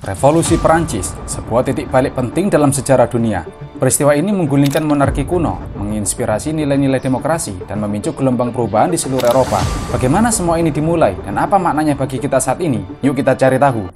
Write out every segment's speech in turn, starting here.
Revolusi Perancis, sebuah titik balik penting dalam sejarah dunia. Peristiwa ini menggulingkan monarki kuno, menginspirasi nilai-nilai demokrasi, dan memicu gelombang perubahan di seluruh Eropa. Bagaimana semua ini dimulai, dan apa maknanya bagi kita saat ini? Yuk kita cari tahu.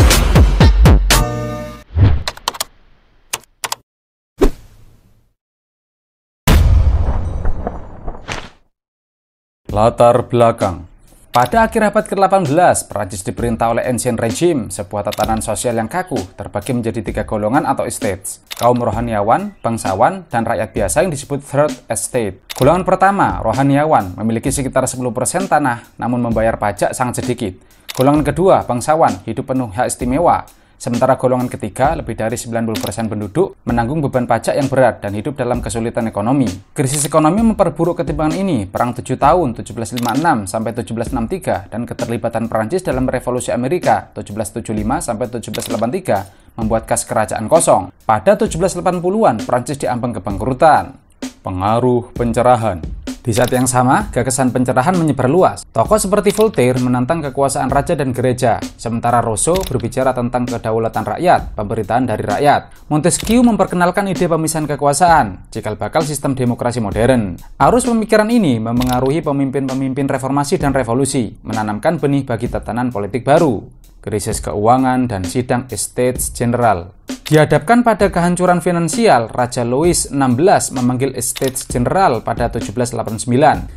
Latar belakang. Pada akhir abad ke-18, Prancis diperintah oleh Ancien Regime, sebuah tatanan sosial yang kaku, terbagi menjadi 3 golongan atau estates. Kaum rohaniawan, bangsawan, dan rakyat biasa yang disebut Third Estate. Golongan pertama, rohaniawan, memiliki sekitar 10% tanah, namun membayar pajak sangat sedikit. Golongan kedua, bangsawan, hidup penuh hak istimewa. Sementara golongan ketiga, lebih dari 90% penduduk menanggung beban pajak yang berat dan hidup dalam kesulitan ekonomi. Krisis ekonomi memperburuk ketimpangan ini. Perang 7 tahun 1756 sampai 1763 dan keterlibatan Prancis dalam Revolusi Amerika 1775 sampai 1783 membuat kas kerajaan kosong. Pada 1780-an, Prancis diambang kebangkrutan. Pengaruh pencerahan. Di saat yang sama, gagasan pencerahan menyebar luas. Tokoh seperti Voltaire menantang kekuasaan raja dan gereja, sementara Rousseau berbicara tentang kedaulatan rakyat, pemerintahan dari rakyat. Montesquieu memperkenalkan ide pemisahan kekuasaan, cikal bakal sistem demokrasi modern. Arus pemikiran ini memengaruhi pemimpin-pemimpin reformasi dan revolusi, menanamkan benih bagi tatanan politik baru. Krisis keuangan dan sidang Estates General. Dihadapkan pada kehancuran finansial, Raja Louis XVI memanggil Estates General pada 1789.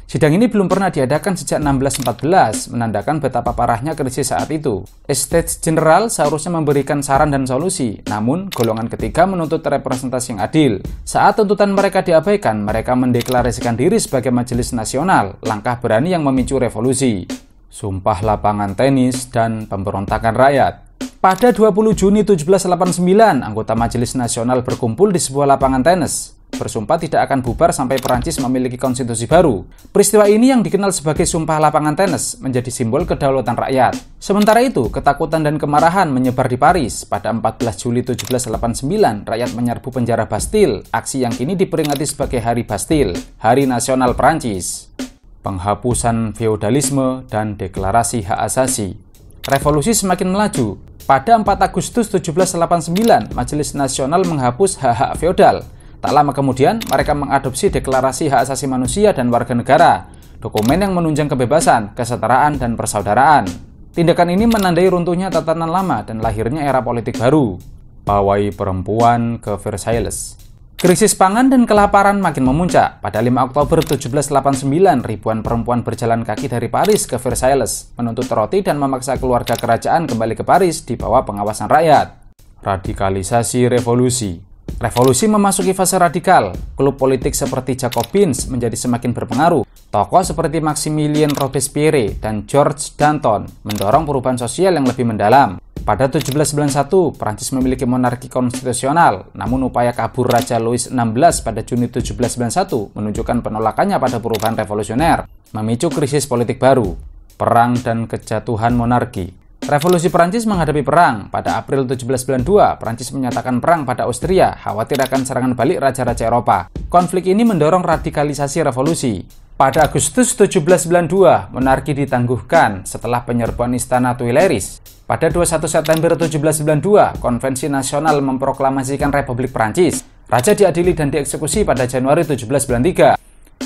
Sidang ini belum pernah diadakan sejak 1614, menandakan betapa parahnya krisis saat itu. Estates General seharusnya memberikan saran dan solusi, namun golongan ketiga menuntut representasi yang adil. Saat tuntutan mereka diabaikan, mereka mendeklarasikan diri sebagai Majelis Nasional, langkah berani yang memicu revolusi. Sumpah lapangan tenis dan pemberontakan rakyat. Pada 20 Juni 1789, anggota Majelis Nasional berkumpul di sebuah lapangan tenis. Bersumpah tidak akan bubar sampai Perancis memiliki konstitusi baru. Peristiwa ini yang dikenal sebagai Sumpah Lapangan Tenis menjadi simbol kedaulatan rakyat. Sementara itu, ketakutan dan kemarahan menyebar di Paris. Pada 14 Juli 1789, rakyat menyerbu penjara Bastille, aksi yang kini diperingati sebagai Hari Bastille, Hari Nasional Perancis. Penghapusan feodalisme dan deklarasi hak asasi. Revolusi semakin melaju. Pada 4 Agustus 1789, Majelis Nasional menghapus hak-hak feodal. Tak lama kemudian, mereka mengadopsi Deklarasi Hak Asasi Manusia dan Warga Negara, dokumen yang menunjang kebebasan, kesetaraan, dan persaudaraan. Tindakan ini menandai runtuhnya tatanan lama dan lahirnya era politik baru. Pawai perempuan ke Versailles. Krisis pangan dan kelaparan makin memuncak. Pada 5 Oktober 1789, ribuan perempuan berjalan kaki dari Paris ke Versailles, menuntut roti dan memaksa keluarga kerajaan kembali ke Paris di bawah pengawasan rakyat. Radikalisasi revolusi. Revolusi memasuki fase radikal. Klub politik seperti Jacobins menjadi semakin berpengaruh. Tokoh seperti Maximilien Robespierre dan Georges Danton mendorong perubahan sosial yang lebih mendalam. Pada 1791, Prancis memiliki monarki konstitusional, namun upaya kabur Raja Louis XVI pada Juni 1791 menunjukkan penolakannya pada perubahan revolusioner, memicu krisis politik baru, perang dan kejatuhan monarki. Revolusi Prancis menghadapi perang. Pada April 1792, Prancis menyatakan perang pada Austria, khawatir akan serangan balik raja-raja Eropa. Konflik ini mendorong radikalisasi revolusi. Pada Agustus 1792, monarki ditangguhkan setelah penyerbuan istana Tuileries. Pada 21 September 1792, Konvensi Nasional memproklamasikan Republik Prancis. Raja diadili dan dieksekusi pada Januari 1793.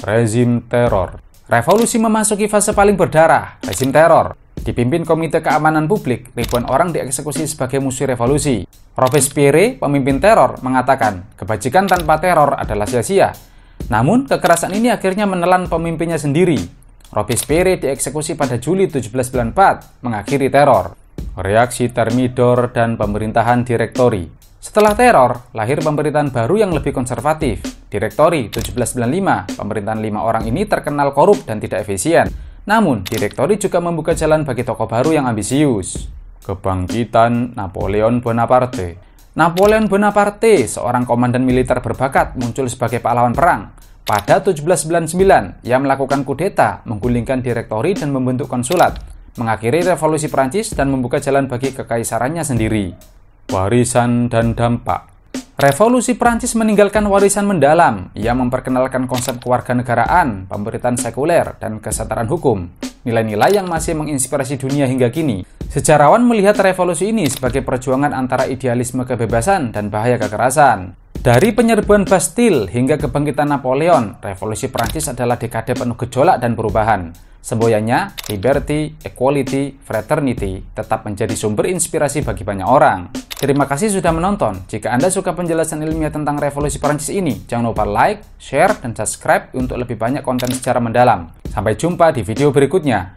Rezim teror. Revolusi memasuki fase paling berdarah, rezim teror. Dipimpin Komite Keamanan Publik, ribuan orang dieksekusi sebagai musuh revolusi. Robespierre, pemimpin teror, mengatakan, kebajikan tanpa teror adalah sia-sia. Namun, kekerasan ini akhirnya menelan pemimpinnya sendiri. Robespierre dieksekusi pada Juli 1794, mengakhiri teror. Reaksi Thermidor dan pemerintahan Direktori. Setelah teror, lahir pemerintahan baru yang lebih konservatif. Direktori 1795, pemerintahan 5 orang ini terkenal korup dan tidak efisien. Namun, Direktori juga membuka jalan bagi tokoh baru yang ambisius. Kebangkitan Napoleon Bonaparte. Napoleon Bonaparte, seorang komandan militer berbakat, muncul sebagai pahlawan perang. Pada 1799, ia melakukan kudeta, menggulingkan Direktori dan membentuk konsulat, mengakhiri revolusi Prancis dan membuka jalan bagi kekaisarannya sendiri. Warisan dan dampak. Revolusi Prancis meninggalkan warisan mendalam. Ia memperkenalkan konsep kewarganegaraan, pemerintahan sekuler, dan kesetaraan hukum. nilai-nilai yang masih menginspirasi dunia hingga kini. Sejarawan melihat revolusi ini sebagai perjuangan antara idealisme kebebasan dan bahaya kekerasan. Dari penyerbuan Bastille hingga kebangkitan Napoleon, revolusi Prancis adalah dekade penuh gejolak dan perubahan. Semboyannya, liberty, equality, fraternity tetap menjadi sumber inspirasi bagi banyak orang. Terima kasih sudah menonton. Jika Anda suka penjelasan ilmiah tentang revolusi Prancis ini, jangan lupa like, share, dan subscribe untuk lebih banyak konten secara mendalam. Sampai jumpa di video berikutnya.